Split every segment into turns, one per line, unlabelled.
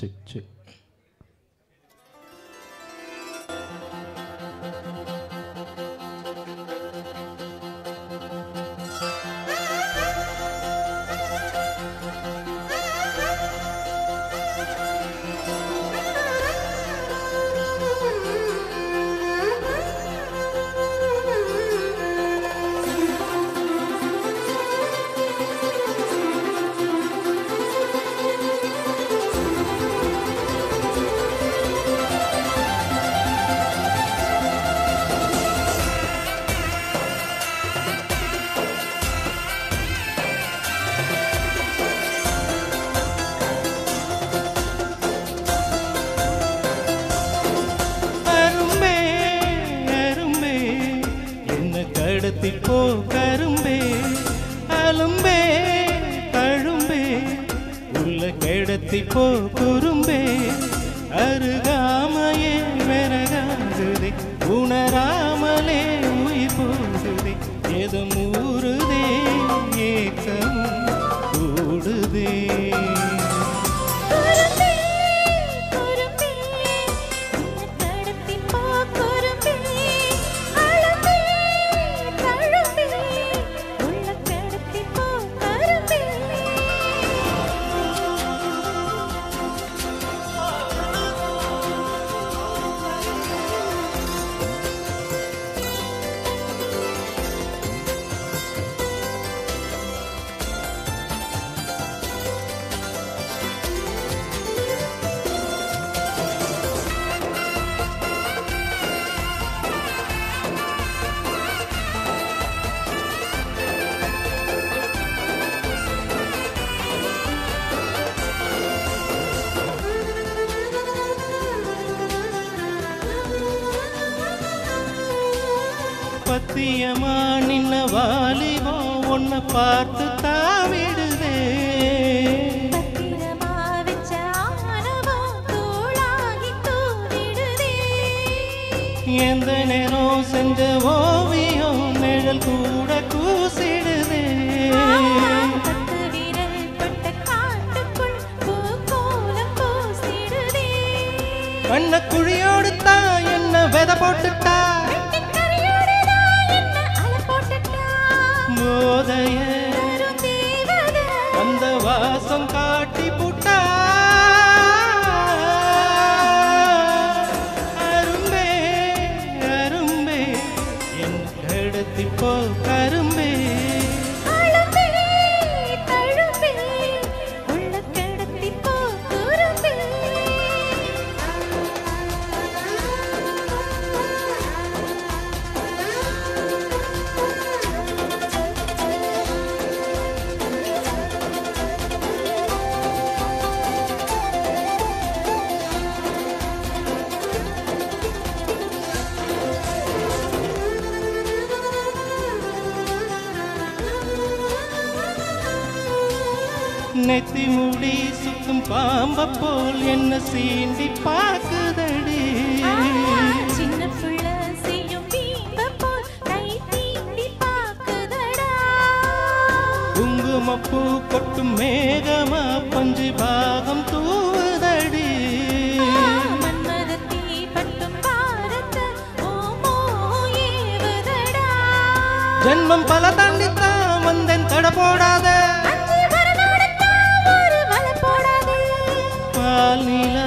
Check check. கடத்திப்போ கரும்பே அலும்பே தழும்பே உள்ள கிடத்திப்போ குறும்பே அருகாமையே விறகாகுதே உணராமலே உயிர் போகுதே எதும் ஊறுதே ஏக்கமும் கூடுதே. பத்தியமா நின்ன வாலிபோ உன்னை பார்த்து தாவிடுதே எந்த நேரம் செஞ்ச ஓவியம் நிழல் கூட கூசிடுதே. கண்ண குழியோடு தான் என்ன விதை போட்டுட்டா போதைய அந்த வாசம் காட்டி புட்டா அரும்பே அரும்பே என் கடத்திப்போ கரும்பே நெத்தி முடி சுத்தும் பாம்ப போல் என்ன சீண்டி பாக்குதடி
சின்ன புள்ள செய்யும் பீம்ப போல் கை தீண்டி பாக்குதடா
குங்குமப்பூ கொட்டும் மேகமா பஞ்சு பாகம் தூவுதடி
மன்மதத்தீ பட்டும் பாரத்த ஓமோ ஏவுதடா
ஜன்மம் பல தாண்டித்தான் வந்தேன் தட போடாத பால்நிலா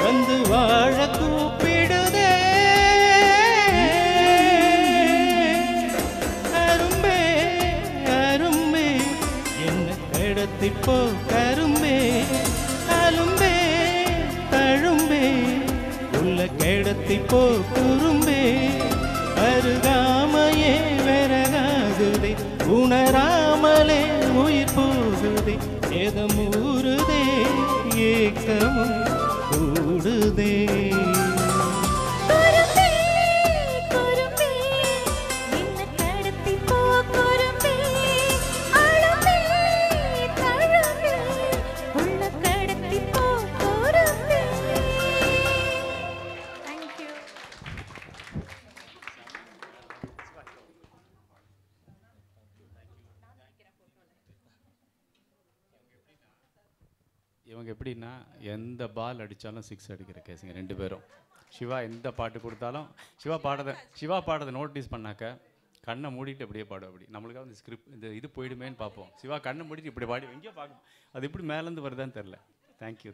வந்து வாழ கூப்பிடுதே அரும்பே அரும்பே என்ன கடத்திப்போ கரும்பே அலும்பே தழும்பே உள்ள கிடத்திப்போ குறும்பே அருகாமையே விறகாகுதே உணராமலே உயிர் போகுதே எதம் ஊறுதே ஏக்கமும் கூடுதே.
இவங்க எப்படின்னா எந்த பால் அடித்தாலும் 6 அடிக்கிற கேஸுங்க 2 பேரும். சிவா எந்த பாட்டு கொடுத்தாலும் சிவா பாடுறதை நோட்டீஸ் பண்ணாக்க கண்ணை மூடிட்டு அப்படியே பாடும். அப்படி நம்மளுக்காக இந்த ஸ்கிரிப்ட் இது போயிடுமேன்னு பார்ப்போம். சிவா கண்ணை மூடிட்டு இப்படி பாடி எங்கேயோ பார்க்கும். அது எப்படி மேலேருந்து வருதான்னு தெரில. தேங்க்யூ.